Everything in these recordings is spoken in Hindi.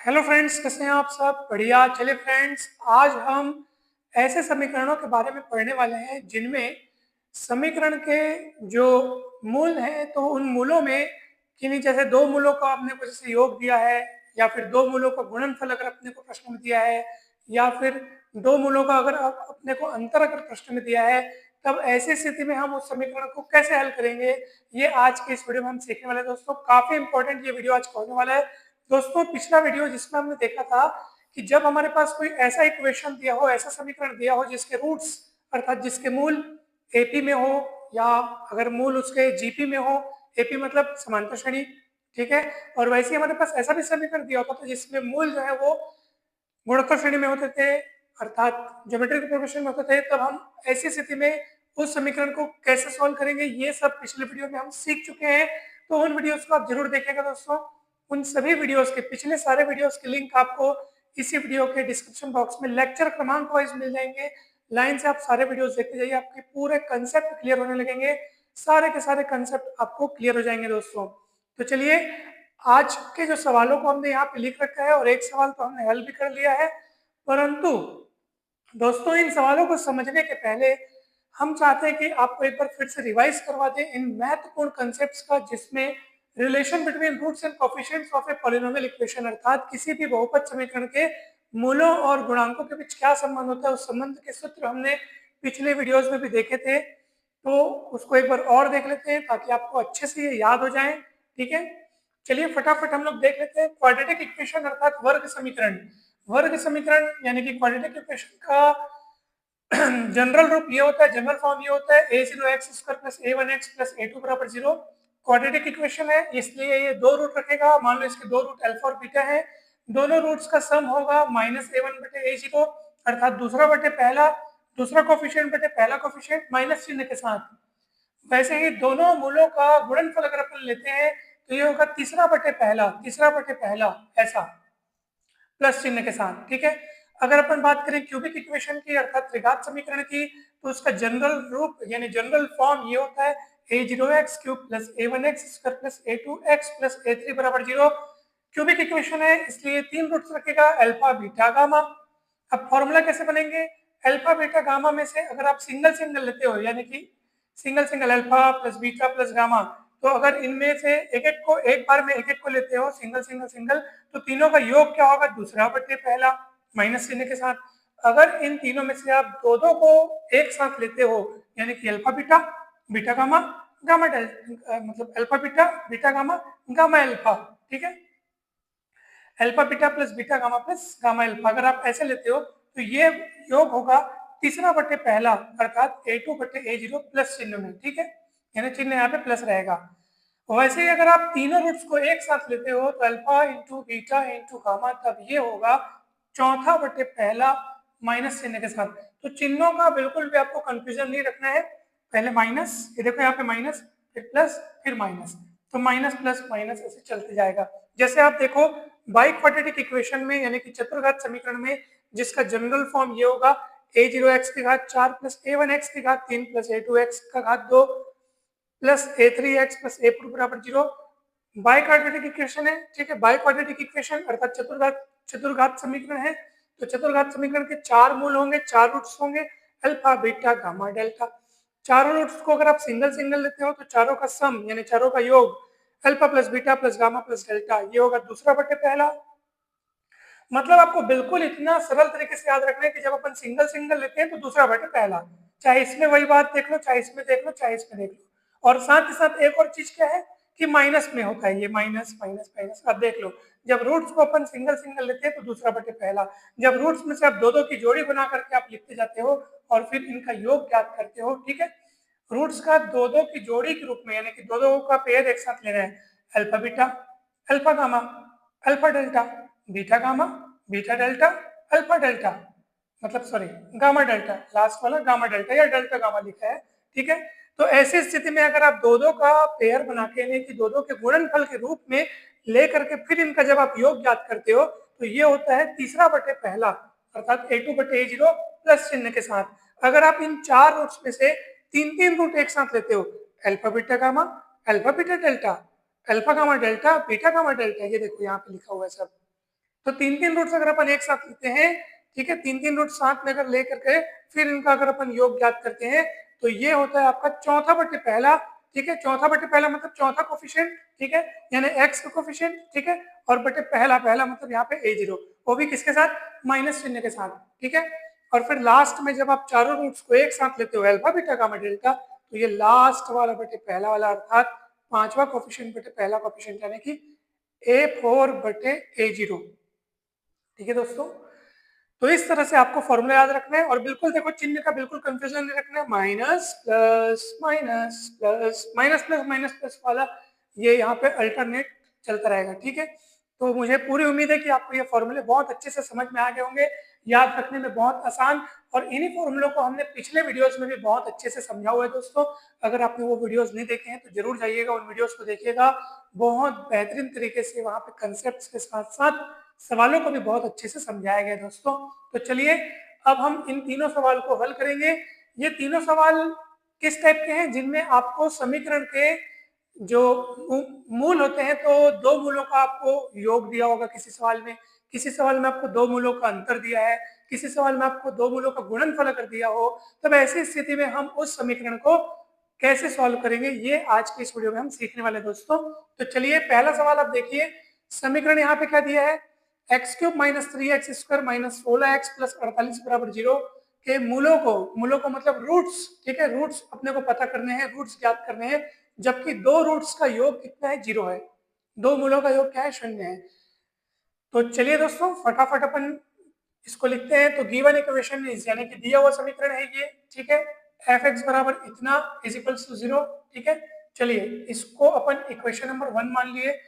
हेलो फ्रेंड्स, कैसे हैं आप सब? बढ़िया। चलिए फ्रेंड्स, आज हम ऐसे समीकरणों के बारे में पढ़ने वाले हैं जिनमें समीकरण के जो मूल हैं तो उन मूलों में किन्हीं जैसे दो मूलों का आपने को जैसे योग दिया है, या फिर दो मूलों का गुणनफल अगर अपने को प्रश्न में दिया है, या फिर दो मूलों का अगर अपने को अंतर अगर प्रश्न में दिया है, तब ऐसी स्थिति में हम उस समीकरण को कैसे हल करेंगे, ये आज के इस वीडियो में हम सीखने वाले हैं। दोस्तों, काफी इंपॉर्टेंट ये वीडियो आज होने वाला है। दोस्तों, पिछला वीडियो जिसमें हमने देखा था कि जब हमारे पास कोई ऐसा इक्वेशन दिया हो, ऐसा समीकरण दिया हो जिसके रूट्स अर्थात जिसके मूल एपी में हो, या अगर मूल उसके जीपी में हो, एपी मतलब समांतर श्रेणी, ठीक है। और वैसे ही हमारे पास ऐसा भी समीकरण दिया होता था जिसमें मूल जो है वो गुणोत्तर श्रेणी में होते थे, अर्थात ज्योमेट्रिक प्रोग्रेशन में होते थे। तब हम ऐसी स्थिति में उस समीकरण को कैसे सॉल्व करेंगे, ये सब पिछले वीडियो में हम सीख चुके हैं। तो उन वीडियोस को आप जरूर देखिएगा दोस्तों। उन सभी वीडियोस के पिछले सारे वीडियोस के लिंक आपको इसी वीडियो के डिस्क्रिप्शन बॉक्स में लेक्चर क्रमांक वाइज मिल जाएंगे। लाइन से आप सारे वीडियोस देखते जाइए, आपके पूरे कंसेप्ट क्लियर होने लगेंगे। सारे के सारे कंसेप्ट आपको क्लियर हो जाएंगे दोस्तों। तो चलिए, आज के जो सवालों को हमने यहाँ पे लिख रखा है और एक सवाल तो हमने हल भी कर लिया है, परंतु दोस्तों इन सवालों को समझने के पहले हम चाहते हैं कि आपको एक बार फिर से रिवाइज करवा दें इन महत्वपूर्ण कंसेप्ट्स का, जिसमें relation between roots and coefficients of a polynomial equation, अर्थात किसी भी बहुपद समीकरण के मूलों और गुणांकों के बीच क्या संबंध होता है, उस संबंध के सूत्र हमने पिछले वीडियोस में भी देखे थे। तो उसको एक बार और देख लेते हैं ताकि आपको अच्छे से ये याद हो जाए, ठीक है। चलिए फटाफट हम लोग देख लेते हैं क्वाड्रेटिक इक्वेशन अर्थात वर्ग समीकरण। वर्ग समीकरण यानी कि क्वाड्रेटिक इक्वेशन का जनरल रूप ये होता है, जनरल फॉर्म ये होता है a0x² plus a1x plus a2 बराबर 0। क्वाड्रेटिक इक्वेशन है इसलिए ये दो रूट रखेगा। मान लो इसके दो रूट अल्फा और बीटा है, दोनों रूट्स का सम होगा -a1/a0, अर्थात दूसरा बटे पहला, दूसरा कोफिशिएंट बटे पहला कोफिशिएंट माइनस चिन्ह के साथ। वैसे ही दोनों मूलों का गुणनफल अगर अपन लेते हैं तो ये होगा तीसरा बटे पहला, तीसरा बटे पहला, ऐसा प्लस चिन्ह के साथ, ठीक है। अगर अपन बात करें क्यूबिक इक्वेशन की अर्थात त्रिघात समीकरण की, तो उसका जनरल रूप यानी जनरल फॉर्म ये होता है a0x³ plus a1x² plus a2x plus a3 बराबर 0। क्यूबिक इक्वेशन है इसलिए तीन रूट्स रखेगा, अल्फा बीटा गामा। अब फॉर्मूला कैसे बनेंगे? अल्फा बीटा गामा में से अगर आप सिंगल सिंगल लेते हो, यानी कि single single alpha plus beta plus gamma, तो अगर इनमें से एक एक को एक बार में एक एक को लेते हो सिंगल सिंगल सिंगल, तो तीनों का योग क्या होगा? दूसरा बटे पहला माइनस चिन्ह के साथ। अगर इन तीनों में से आप दो दो को एक साथ लेते हो, यानी कि alpha beta beta gamma gamma delta, मतलब alpha beta beta gamma gamma alpha, ठीक है। Alpha beta plus beta gamma plus gamma alpha, अगर आप ऐसे लेते हो तो ये योग होगा तीसरा बटे पहला, अर्थात a2/a0 प्लस चिन्ह में, ठीक है। यानी चिन्ह यहाँ पे प्लस रहेगा। वैसे ही अगर आप तीनों रूट्स को एक साथ लेते हो तो alpha into beta into gamma, तब ये होगा चौथा बटे पहला माइनस चिन्ह के साथ। तो चिन्हों का बिल्कुल भी आपको कंफ्यूजन नहीं रखना है। पहले माइनस, ये देखो यहाँ पे माइनस, फिर प्लस, फिर माइनस, तो माइनस प्लस माइनस ऐसे चलते जाएगा। जैसे आप देखो बाई क्वाड्रेटिक इक्वेशन में यानी कि चतुर्घात समीकरण में, जिसका जनरल फॉर्म ये होगा a0x की घात 4 प्लस a1x की घात 3 प्लस a2x का घात 2 प्लस a3x प्लस a4 बराबर 0। बाई क्वाड्रेटिक इक्वेशन है, ठीक है। बाई क्वाड्रेटिक इक्वेशन अर्थात चतुर्घात समीकरण है। तो चतुर्घात समीकरण के चार मूल होंगे, चार रूट्स होंगे, अल्फा बीटा गामा डेल्टा। चारों रूट्स को अगर आप सिंगल सिंगल लेते हो तो चारों का सम यानी चारों का योग alpha plus beta plus gamma plus delta, ये होगा दूसरा बटे पहला। मतलब आपको बिल्कुल इतना सरल तरीके से याद रखना है कि जब अपन सिंगल सिंगल लेते हैं तो दूसरा बटे पहला, चाहे इसमें वही बात देख लो, चाहे इसमें देख लो, चाहे इसमें देख लो। और साथ ही साथ एक और चीज क्या है कि माइनस में होता है ये माइनस माइनस माइनस। अब देख लो, जब रूट्स को अपन सिंगल सिंगल लेते हैं तो दूसरा बटे पहला, जब रूट्स में से आप दो दो की जोड़ी बना करके आप लिखते जाते हो और फिर इनका योग ज्ञात करते हो, ठीक है। रूट्स का दो दो की जोड़ी के रूप में यानी कि दो दो का पेयर एक साथ ले रहे हैं, alpha beta alpha gamma alpha delta beta gamma beta delta alpha delta, मतलब सॉरी गामा डेल्टा, लास्ट वाला गामा डेल्टा या डेल्टा गामा लिखा है, ठीक है। तो ऐसी स्थिति में अगर आप दो दो का पेयर बना के यानी कि दो दो के गुणनफल के रूप में ले करके फिर इनका जब आप योग ज्ञात करते हो तो ये होता है तीसरा बटे पहला, अर्थात a2/a0 प्लस चिन्ह के साथ। अगर आप इन चार रूट्स में से तीन तीन रूट एक साथ लेते हो, alpha beta gamma alpha beta delta alpha gamma delta beta gamma delta, ये देखो यहाँ पे लिखा हुआ है सब, तो 3-3 रूट्स अगर अपन एक साथ लेते हैं, ठीक है, 3-3 रूट साथ में अगर लेकर के फिर इनका अगर अपन योग ज्ञात करते हैं तो ये होता है आपका चौथा बटे पहला, ठीक है, चौथा बटे पहला मतलब चौथा कोफिशिएंट, ठीक है, यानी x का कोफिशिएंट, ठीक है, और बटे पहला, पहला मतलब यहाँ पे a0, वो भी किसके साथ, माइनस चिन्ह के साथ, ठीक है। और फिर लास्ट में जब आप चारों रूट्स को एक साथ लेते हो अल्फा बीटा गामा डेल्टा, तो ये लास्ट वाला बटे पहला वाला अर्थात पांचवा कोफिशिएंट बटे पहला कोफिशिएंट यानी कि a4 बटे a0, ठीक है दोस्तों। तो इस तरह से आपको फॉर्मूला याद रखना है और बिल्कुल देखो चिन्ह का बिल्कुल कंफ्यूजन नहीं रखना है, minus plus minus plus minus plus minus plus वाला ये यहाँ पे अल्टरनेट चलता रहेगा, ठीक है। तो मुझे पूरी उम्मीद है कि आपको ये फॉर्मूले बहुत अच्छे से समझ में आ गए होंगे, याद रखने में बहुत आसान, और इन्हीं फॉर्मूलों को हमने पिछले वीडियोस में भी बहुत अच्छे से समझा हुआ है दोस्तों। अगर आपने वो वीडियोस नहीं देखे हैं तो जरूर जाइएगा उन वीडियोस को देखिएगा, बहुत बेहतरीन तरीके से वहाँ पे कंसेप्ट के साथ साथ सवालों को भी बहुत अच्छे से समझाया गया दोस्तों। तो चलिए अब हम इन तीनों सवाल को हल करेंगे। ये तीनों सवाल किस टाइप के हैं, जिनमें आपको समीकरण के जो मूल होते हैं, तो दो मूलों का आपको योग दिया होगा किसी सवाल में, किसी सवाल में आपको दो मूलों का अंतर दिया है, किसी सवाल में आपको दो मूलों का गुणनफल अगर दिया हो, तब ऐसी स्थिति में हम उस समीकरण को कैसे सॉल्व करेंगे, ये आज के इस वीडियो में हम सीखने वाले दोस्तों। तो चलिए पहला सवाल आप देखिए, समीकरण यहाँ पे क्या दिया है, x cube minus 3x square minus 16x plus 48 बराबर 0 के मूलों को मतलब रूट्स, ठीक है, रूट्स अपने को पता करने हैं, रूट्स ज्ञात करने हैं, जबकि दो रूट्स का योग कितना है, 0 है, दो मूलों का योग क्या है, 0 है। तो चलिए दोस्तों फटाफट अपन इसको लिखते हैं। तो गिवन इक्वेशन इज यानी कि दिया हुआ समीकरण है ये, ठीक है, एफ एक्स बराबर इतना इज इक्वल्स टू 0, ठीक है। चलिए इसको अपन इक्वेशन नंबर 1 मान लिए,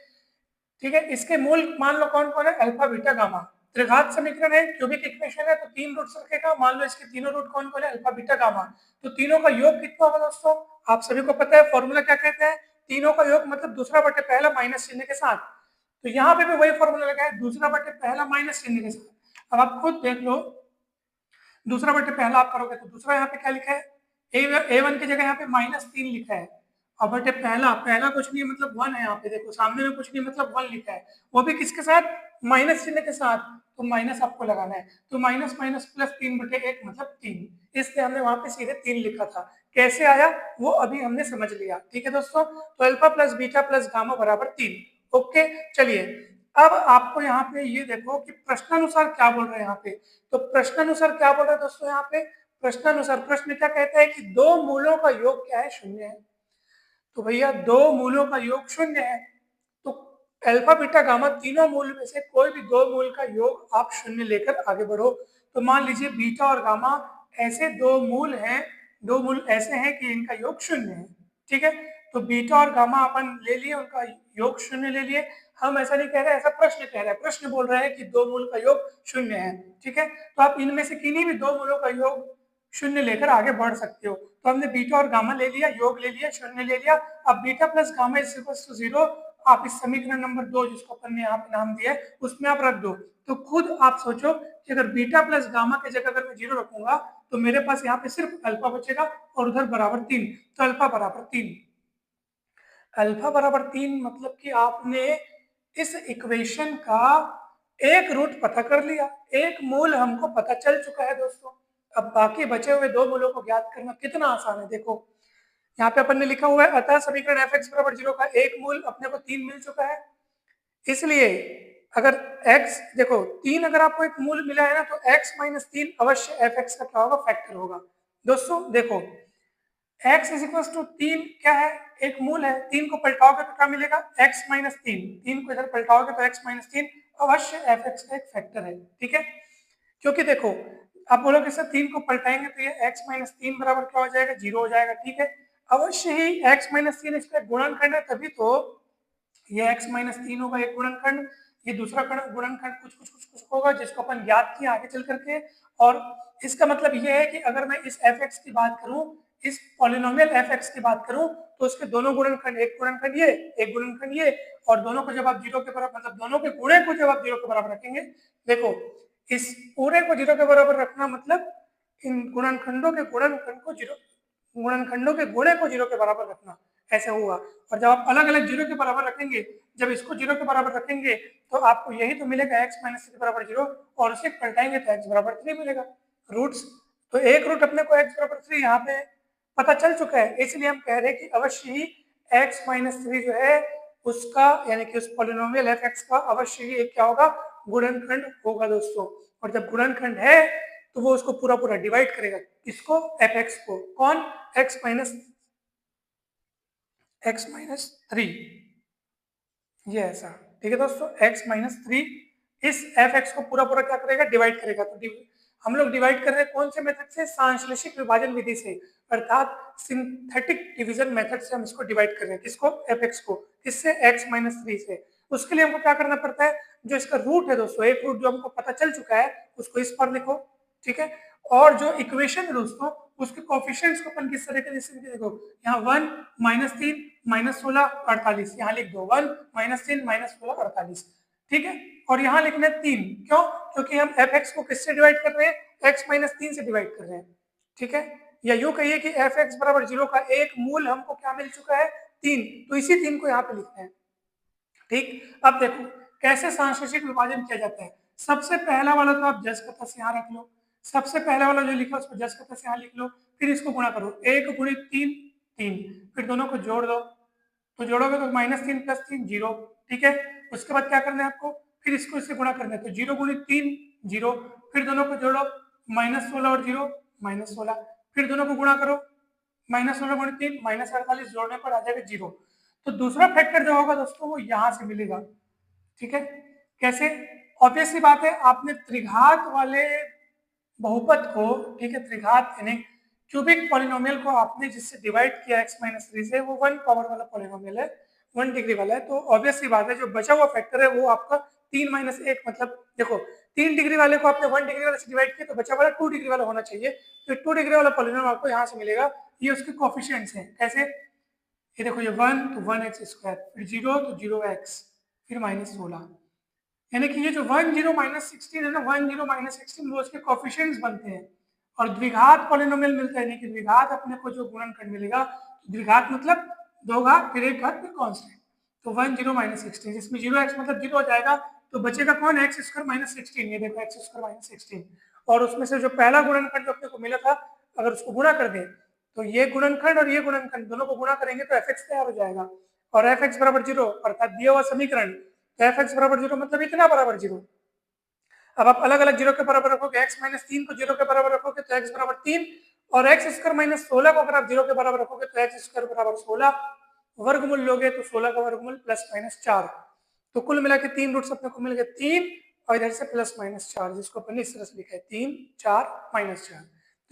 ठीक है। इसके मूल मान लो कौन कौन है, अल्फा बीटा गामा, त्रिघात समीकरण है, क्यूबिक इक्वेशन है, तो तीन रूट्स रखेगा, मान लो इसके तीनों रूट कौन कौन है, अल्फा बीटा गामा, तो तीनों का योग कितना होगा दोस्तों, आप सभी को पता है फॉर्मूला क्या कहते हैं, तीनों का योग मतलब दूसरा बटे पहला माइनस चिन्ह के साथ, तो यहाँ पे भी वही फॉर्मूला लगा है, दूसरा बटे पहला माइनस चिन्ह के साथ। अब आप खुद देख लो, दूसरा बटे पहला आप करोगे तो दूसरा यहाँ पे क्या लिखा है, a1 की जगह यहाँ पे -3 लिखा है, और बटे पहला, पहला कुछ नहीं मतलब 1 है, यहाँ पे देखो सामने में कुछ नहीं मतलब 1 लिखा है, वो भी किसके साथ, माइनस चिन्ह के साथ, तो माइनस आपको लगाना है, तो माइनस माइनस प्लस 3 बटे 1 मतलब 3, इसलिए हमने वहां पे सीधे 3 लिखा था, कैसे आया वो अभी हमने समझ लिया, ठीक है दोस्तों। तो alpha plus beta plus gamma बराबर 3, ओके। चलिए अब आपको यहाँ पे ये देखो कि प्रश्नानुसार क्या बोल रहे हैं यहाँ पे, तो प्रश्नानुसार क्या बोल रहे हैं दोस्तों, यहाँ पे प्रश्नानुसार प्रश्न क्या कहता है कि दो मूलों का योग क्या है, 0 है, तो भैया दो मूलों का योग 0 है, तो अल्फा बीटा गामा तीनों मूल में से कोई भी दो मूल का योग आप 0 लेकर आगे बढ़ो। तो मान लीजिए बीटा और गामा ऐसे दो मूल हैं, दो मूल ऐसे हैं कि इनका योग 0 है, ठीक है। तो बीटा और गामा अपन ले लिए, उनका योग 0 ले लिए, हम ऐसा नहीं कह रहे, ऐसा प्रश्न कह रहा है, प्रश्न बोल रहा है कि दो मूल का योग 0 है, ठीक है। तो आप इनमें से किन्हीं भी दो मूलों का योग 0 लेकर आगे बढ़ सकते हो। तो हमने बीटा और गामा ले लिया, योग ले लिया, 0 ले लिया, अब beta plus gamma is equals to 0, आप इस समीकरण नंबर 2 जिसको अपन ने यहाँ पे नाम दिया है उसमें आप रख दो। तो खुद आप सोचो कि अगर बीटा प्लस गामा की जगह अगर मैं 0 रखूंगा तो मेरे पास यहाँ पे सिर्फ अल्फा बचेगा और उधर बराबर 3, तो अल्फा बराबर 3, अल्फा बराबर 3 मतलब कि आपने इस इक्वेशन का एक रूट पता कर लिया, एक मूल हमको पता चल चुका है दोस्तों। अब बाकी बचे हुए दो मूलों को ज्ञात करना कितना आसान है, देखो यहाँ पे अपन ने लिखा हुआ है अतः समीकरण एफ एक्स बराबर 0 का एक मूल अपने को 3 मिल चुका है, इसलिए अगर x देखो 3 अगर आपको एक मूल मिला है ना, तो x माइनस 3 अवश्य एफ एक्स का क्या होगा, फैक्टर होगा दोस्तों। देखो x इज इक्वल टू 3 क्या है, एक मूल है, 3 को पलटाओगे तो क्या मिलेगा, x माइनस 3, 3 को इधर पलटाओगे तो x माइनस 3 अवश्य एफ एक्स का एक फैक्टर है, ठीक है। क्योंकि देखो आप बोलोगे सर 3 को पलटाएंगे तो ये x माइनस 3 बराबर क्या हो जाएगा, 0 हो जाएगा, ठीक है। अवश्य ही x माइनस 3 इसका गुणनखंड है, तभी तो ये x माइनस 3 होगा एक गुणनखंड, ये दूसरा गुणनखंड कुछ कुछ कुछ कुछ होगा जिसको अपन ज्ञात किया आगे चल करके। और इसका मतलब ये है कि अगर मैं इस एफ एक्स की बात करूं, इस पॉलिनोमियल एफ एक्स की बात करूं, तो उसके दोनों गुणनखंड, एक गुणनखंड ये, एक गुणनखंड ये, और दोनों को जब आप 0 के बराबर मतलब दोनों के गुणे को जब आप 0 के बराबर रखेंगे, देखो इस पूरे को 0 के बराबर रखना मतलब इन गुणनखंडों के गुणनखंड को 0, गुणनखंडों के गुणे को 0 के बराबर रखना, ऐसा होगा। और जब आप अलग अलग जीरो के बराबर रखेंगे, जब इसको जीरो के बराबर रखेंगे तो आपको यही तो मिलेगा x माइनस थ्री बराबर जीरो, और उसे पलटाएंगे तो x बराबर थ्री मिलेगा। रूट्स तो एक रूट अपने को x बराबर थ्री यहाँ पे पता चल चुका है, इसलिए हम कह रहे हैं कि अवश्य ही x माइनस थ्री जो है उसका यानी कि उस पॉलिनोमियल f(x) का अवश्य ही एक क्या होगा, गुणनखंड होगा दोस्तों। और जब गुणनखंड है तो वो उसको पूरा पूरा डिवाइड करेगा, किसको, f(x) को। कौन, x माइनस थ्री, ये ऐसा। ठीक है दोस्तों, x माइनस थ्री इस f(x) को पूरा पूरा क्या करेगा, डिवाइड करेगा। तो हम लोग डिवाइड कर रहे हैं कौन से मेथड से, सांश्लेषिक विभाजन विधि से, अर्थात सिंथेटिक डिवीजन मेथड से हम इसको डिवाइड कर रहे हैं, किसको, f(x) को, किससे, x माइनस थ्री से। उसके लिए हमको क्या करना पड़ता है, जो इसका रूट है दोस्तों, एक रूट जो हमको पता चल चुका है उसको इस पर लिखो, ठीक है। और जो इक्वेशन है दोस्तों, उसके कोफिशिएंट्स को अपन किस तरीके से देखो, यहाँ 1 माइनस तीन माइनस 16 48, यहाँ लिख दो 1 माइनस तीन माइनस 16 48, ठीक है। और यहाँ लिखना है 3, क्यों, क्योंकि हम f(x) को किससे डिवाइड कर रहे हैं, x माइनस तीन से डिवाइड कर रहे हैं, ठीक है। या यूं कहिए कि f(x) बराबर 0 का एक मूल हमको क्या मिल चुका है, 3, तो इसी 3 को यहाँ पे लिखते हैं, ठीक। अब देखो कैसे सांश्लेषिक विभाजन किया जाता है। सबसे पहला वाला तो आप जस का तस यहाँ रख लो, सबसे पहला वाला जो लिखा उसको जस का तस यहाँ लिख लो, फिर इसको गुणा करो, 1 गुणित 3 3, फिर दोनों को जोड़ दो, तो जोड़ोगे तो माइनस तीन प्लस तीन जीरो, ठीक है। उसके बाद क्या करना है आपको, फिर इसको इससे गुणा करना है, तो 0 गुणित तीन जीरो, फिर दोनों को जोड़ो, माइनस 16 और जीरो माइनस 16, फिर दोनों को गुणा करो, माइनस 16 गुणित तीन माइनस 48, जोड़ने पर आ जाएगा 0। तो दूसरा फैक्टर जो होगा दोस्तों वो यहाँ से मिलेगा, ठीक है। कैसे, ऑब्वियस सी बात है, आपने त्रिघात वाले बहुपद को, ठीक है, त्रिघात यानी क्यूबिक पॉलिनोमियल को आपने जिससे डिवाइड किया x माइनस थ्री से, वो 1 पावर वाला पॉलिनोमियल है, 1 डिग्री वाला है। तो ऑब्वियस सी बात है जो बचा हुआ फैक्टर है वो आपका 3 माइनस एक, मतलब देखो 3 डिग्री वाले को आपने 1 डिग्री वाले से डिवाइड किया तो बचा वाला 2 डिग्री वाला होना चाहिए, तो 2 डिग्री वाला पॉलिनोमियल आपको यहाँ से मिलेगा। ये उसके कोफिशिएंट्स हैं, कैसे, ये देखो, ये 1 तो 1x स्क्वायर, फिर 0 तो 0x, फिर माइनस 16, यानी कि ये जो 1 0 माइनस 16 है ना, 1 0 माइनस 16 वो उसके कोफिशिएंट्स बनते हैं। और द्विघात पॉलिनोमियल मिलता है, यानी कि द्विघात अपने को जो गुणनखंड मिलेगा, द्विघात मतलब दो घात फिर एक घात फिर कांस्टेंट, तो 1 0 माइनस 16, इसमें 0x मतलब 0 हो जाएगा, तो बचेगा कौन, x स्क्वायर माइनस 16, ये देखो x स्क्वायर माइनस 16। और उसमें से जो पहला गुणनखंड जो अपने को मिला था, अगर उसको गुणा कर दें तो ये गुणनखंड और ये गुणनखंड दोनों को गुणा करेंगे तो f(x) तैयार हो जाएगा, और f(x) बराबर 0 अर्थात दिया हुआ समीकरण, तो f(x) बराबर 0 मतलब इतना बराबर 0। अब आप अलग अलग जीरो के बराबर रखोगे, x माइनस तीन को जीरो के बराबर रखोगे तो x बराबर 3, और x स्क्वायर माइनस 16 को अगर आप जीरो के बराबर रखोगे तो x स्क्वायर बराबर 16, वर्गमूल लोगे तो 16 का वर्गमूल प्लस माइनस 4, तो कुल मिला के 3 रूट्स अपने को मिल गए 3, और इधर से प्लस माइनस 4, जिसको अपन ने इस तरह से लिखा है 3 4 माइनस 4।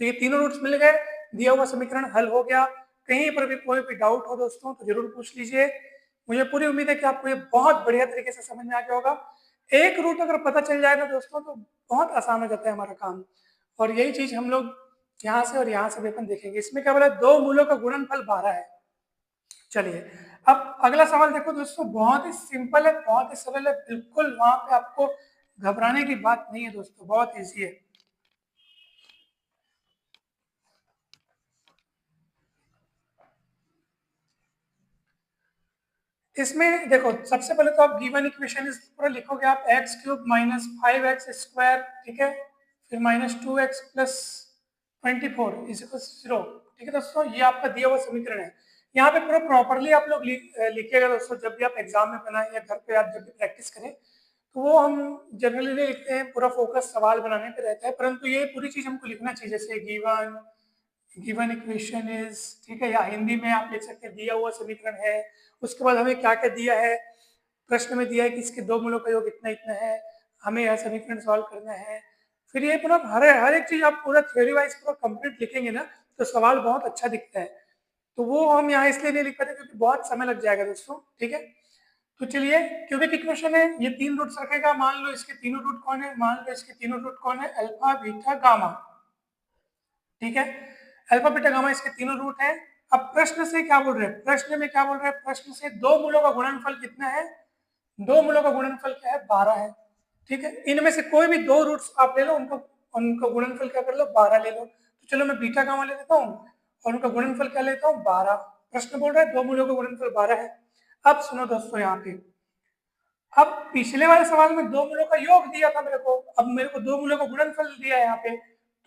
तो ये तीनों रूट्स मिल गए, दिया हुआ समीकरण हल हो गया। कहीं पर भी कोई भी डाउट हो दोस्तों तो जरूर पूछ लीजिए, मुझे पूरी उम्मीद है कि आपको ये बहुत बढ़िया तरीके से समझ में आ गया होगा। एक रूट अगर पता चल जाए ना दोस्तों तो बहुत आसान हो जाता है हमारा काम, और यही चीज हम लोग यहाँ से और यहाँ से भी अपन देखेंगे। इसमें क्या बोला, दो मूलों का गुणनफल 12 है। चलिए अब अगला सवाल देखो दोस्तों, बहुत ही सिंपल है, बहुत ही सरल है, बिल्कुल वहां पे आपको घबराने की बात नहीं है दोस्तों, बहुत ईजी है। इसमें देखो सबसे पहले तो आप गिवन इक्वेशन इस पूरा लिखोगे आप, x cube minus 5x square, ठीक है, फिर minus 2x plus 24 is equal 0, ठीक है दोस्तों, ये आपका दिया हुआ समीकरण है। यहाँ पे पूरा प्रॉपरली आप लोग लिखिएगा दोस्तों, जब भी आप एग्जाम में बनाएं या घर पे आप जब भी प्रैक्टिस करें, तो वो हम जनरली नहीं लिखते हैं, पूरा फोकस सवाल बनाने पे रहता है, परंतु ये पूरी चीज हमको लिखना चाहिए, जैसे गिवन इक्वेशन इज, ठीक है, या हिंदी में आप लिख सकते हैं दिया हुआ समीकरण है, उसके बाद हमें क्या क्या दिया है, प्रश्न में दिया है कि इसके दो मूलों का योग इतना इतना है, हमें यह समीकरण सॉल्व करना है। फिर ये पूरा हर एक चीज आप पूरा थ्योरी वाइज पूरा कंप्लीट लिखेंगे ना तो सवाल बहुत अच्छा दिखता है, तो वो हम यहाँ इसलिए नहीं लिख पाते क्योंकि बहुत समय लग जाएगा दोस्तों, ठीक है। तो चलिए, क्यूबिक इक्वेशन है, ये तीन रूट्स रखेगा, मान लो इसके तीनों रूट कौन है, मान लो इसके तीनों रूट कौन है, अल्फा बीटा गामा, ठीक है, अल्फा बीटा गामा इसके तीनों रूट है। अब प्रश्न से क्या बोल रहे हैं, प्रश्न में क्या बोल रहे हैं, प्रश्न से दो मूलों का गुणनफल कितना है, दो मूलों का गुणनफल क्या है, 12 है, ठीक है। इनमें से कोई भी दो रूट्स आप ले लो, उनको उनका गुणनफल क्या कर लो, 12 ले लो। तो चलो मैं बीटा गामा ले लेता हूँ और उनका गुणनफल क्या लेता हूँ, 12, प्रश्न बोल रहा है 2 मूलों का गुणनफल 12 है। अब सुनो दोस्तों यहाँ पे, अब पिछले वाले सवाल में 2 मूलों का योग दिया था मेरे को, अब मेरे को 2 मूलों का गुणनफल दिया है यहाँ पे।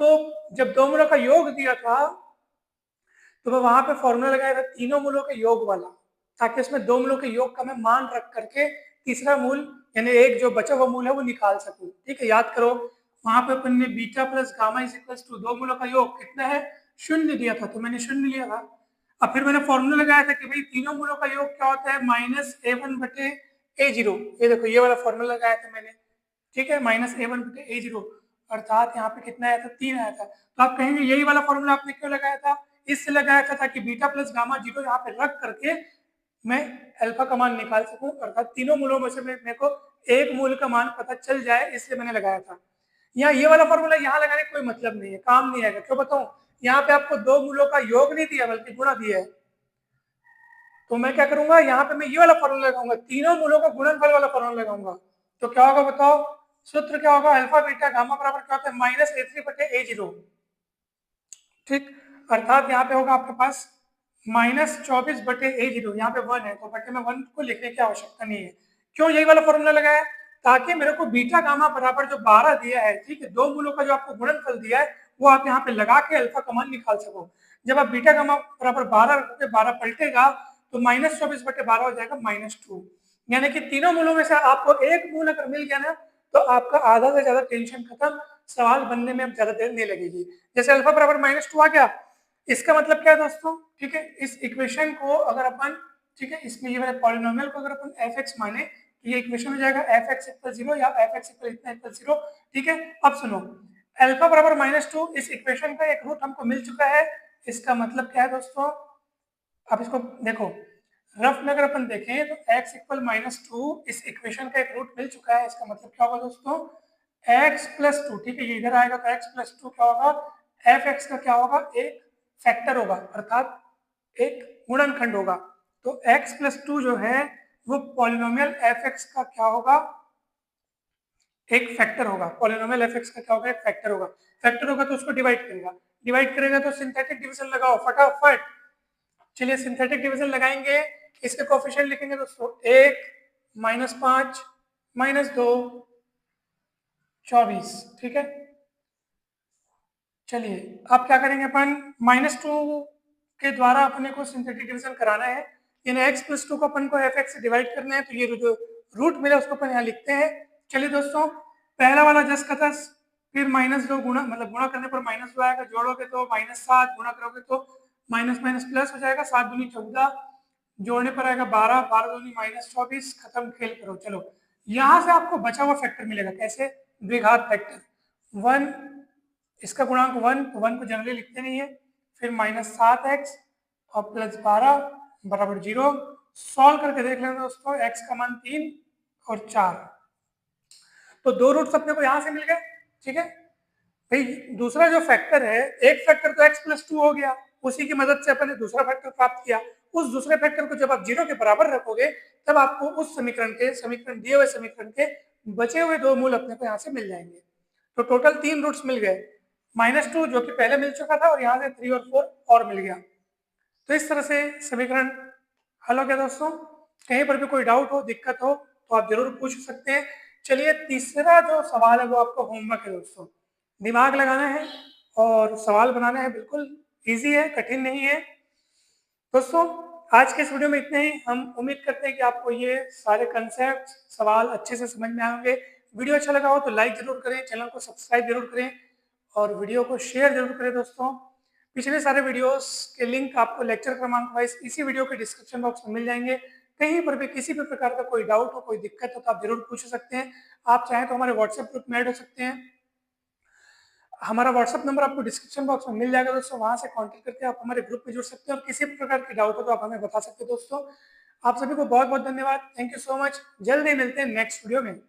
तो जब 2 मूलों का योग दिया था तो मैं वहां पे फॉर्मूला लगाया था तीनों मूलों के योग वाला, ताकि उसमें 2 मूलों के योग का मैं मान रख करके तीसरा मूल यानी एक जो बचा हुआ मूल है वो निकाल सकूं। ठीक है, याद करो वहां पे अपन ने beta plus gamma is equal to 2 मूलों का योग कितना है, 0 दिया था, तो मैंने 0 लिया था। अब फिर मैंने फॉर्मूला लगाया था कि भाई तीनों मूलों का योग क्या होता है, -a1/a0। ये देखो ये वाला फॉर्मूला लगाया था मैंने। ठीक है, -a1/a0, अर्थात यहाँ पे कितना आया था, 3 आया था। तो आप कहेंगे यही वाला फॉर्मूला आपने क्यों लगाया था, इससे लगाया था ताकि बीटा प्लस गामा जीरो यहाँ पे रख करके मैं अल्फा का मान निकाल सकूं, अर्थात तीनों मूलों में से मेरे को एक मूल का मान पता चल जाए, इसलिए मैंने लगाया था। यहाँ ये वाला फॉर्मूला यहाँ लगाने का कोई मतलब नहीं है, काम नहीं आएगा। क्यों बताऊं, यहाँ पे आपको 2 मूलों का योग नहीं दिया बल्कि गुणा दिया है। तो मैं क्या करूंगा, यहाँ पे मैं ये वाला फॉर्मूला लगाऊंगा, तीनों मूलों का गुणनफल वाला फॉर्मूला लगाऊंगा। तो क्या होगा बताओ, सूत्र क्या होगा, अल्फा बीटा गामा बराबर क्या होता है, -a3/a0। ठीक, अर्थात यहाँ पे होगा आपके पास -24/a0। यहाँ पे 1 है तो बटे में 1 को लिखने की आवश्यकता नहीं है। क्यों यही वाला फॉर्मूला लगाया, ताकि मेरे को बीटा गामा बराबर जो 12 दिया है, ठीक है, 2 मूलों का जो आपको गुणनफल दिया है वो आप यहाँ पे लगा के अल्फा का मान निकाल सको। जब आप बीटा गामा बराबर 12 रखोगे, 12 पलटेगा तो -24/12 हो जाएगा -2। यानी कि तीनों मूलों में से आपको एक मूल अगर मिल गया ना तो आपका आधा से ज्यादा टेंशन खत्म, सवाल बनने में अब ज्यादा देर नहीं लगेगी। जैसे अल्फा बराबर -2 आ गया, इसका मतलब क्या है दोस्तों, ठीक है, इस इक्वेशन को अगर अपन, ठीक है, इसमें ये वाले पॉलिनोमियल को अगर अपन f(x) माने तो ये इक्वेशन हो जाएगा f(x) = 0 या f(x) = इतना = 0। ठीक है, अब सुनो, अल्फा बराबर -2 इस इक्वेशन का एक रूट हमको मिल चुका है। इसका मतलब क्या है दोस्तों, अब इसको देखो रफ में अगर अपन देखें तो x = -2 इस इक्वेशन का एक रूट मिल चुका है। इसका मतलब क्या होगा दोस्तों, x + 2, ठीक है, ये इधर आएगा तो x + 2 क्या होगा, f(x) का क्या होगा, एक फैक्टर होगा, अर्थात एक गुणनखंड होगा। तो x + 2 जो है वो पॉलिनोमियल f(x) का क्या होगा, एक फैक्टर होगा। पॉलिनोमियल f(x) का क्या होगा, एक फैक्टर होगा। फैक्टर होगा तो उसको डिवाइड करेगा, डिवाइड करेगा तो सिंथेटिक डिवीजन लगाओ फटाफट। चलिए सिंथेटिक डिवीजन लगाएंगे, इसके कोएफिशिएंट लिखेंगे दोस्तों, 1 -5 -2 24। ठीक है, चलिए अब क्या करेंगे अपन, -2 के द्वारा अपने को सिंथेटिक डिवीजन कराना है, यानी x + 2 को अपन को f(x) से डिवाइड करना है। तो ये जो रूट मिला उसको अपन यहाँ लिखते हैं। चलिए दोस्तों, पहला वाला जस का तस, फिर -2 गुणा, मतलब गुणा करने पर -2 आएगा, जोड़ोगे तो -7, गुणा करोगे तो माइनस माइनस प्लस हो जाएगा, 7 दूनी 14, जोड़ने पर आएगा 12, 12 दूनी -24, खत्म, खेल करो। चलो यहाँ से आपको बचा हुआ फैक्टर मिलेगा, कैसे, द्विघात फैक्टर 1, इसका गुणांक 1, तो 1 को जनरली लिखते नहीं है, फिर -7x और +12 बराबर 0। सॉल्व करके देख लेना दोस्तों, x का मान 3 और 4, तो 2 रूट्स अपने को यहाँ से मिल गए। ठीक है भाई, दूसरा जो फैक्टर है, एक फैक्टर तो x + 2 हो गया, उसी की मदद से अपन ने दूसरा फैक्टर प्राप्त किया। उस दूसरे फैक्टर को जब आप 0 के बराबर रखोगे तब आपको उस समीकरण दिए हुए समीकरण के बचे हुए 2 मूल अपने को यहाँ से मिल जाएंगे। तो टोटल 3 रूट्स मिल गए, -2 जो कि पहले मिल चुका था और यहाँ से 3 और 4 और मिल गया। तो इस तरह से समीकरण हल हो गया दोस्तों। कहीं पर भी कोई डाउट हो, दिक्कत हो तो आप जरूर पूछ सकते हैं। चलिए तीसरा जो सवाल है वो आपका होमवर्क है दोस्तों, दिमाग लगाना है और सवाल बनाना है, बिल्कुल इजी है, कठिन नहीं है। दोस्तों आज के इस वीडियो में इतने ही। हम उम्मीद करते हैं कि आपको ये सारे कंसेप्ट सवाल अच्छे से समझ में आएंगे। वीडियो अच्छा लगा हो तो लाइक जरूर करें, चैनल को सब्सक्राइब जरूर करें और वीडियो को शेयर जरूर करें दोस्तों। पिछले सारे वीडियोस के लिंक आपको लेक्चर क्रमांक वाइज इसी वीडियो के डिस्क्रिप्शन बॉक्स में मिल जाएंगे। कहीं पर भी किसी भी प्रकार का कोई डाउट हो, कोई दिक्कत हो तो आप जरूर पूछ सकते हैं। आप चाहें तो हमारे व्हाट्सएप ग्रुप में ऐड हो सकते हैं, हमारा व्हाट्सएप नंबर आपको डिस्क्रिप्शन बॉक्स में मिल जाएगा दोस्तों, वहां से कांटेक्ट करके आप हमारे ग्रुप में जुड़ सकते हैं और किसी भी प्रकार की डाउट हो तो आप हमें बता सकते हैं दोस्तों। आप सभी को बहुत बहुत धन्यवाद, थैंक यू सो मच। जल्द ही मिलते हैं नेक्स्ट वीडियो में।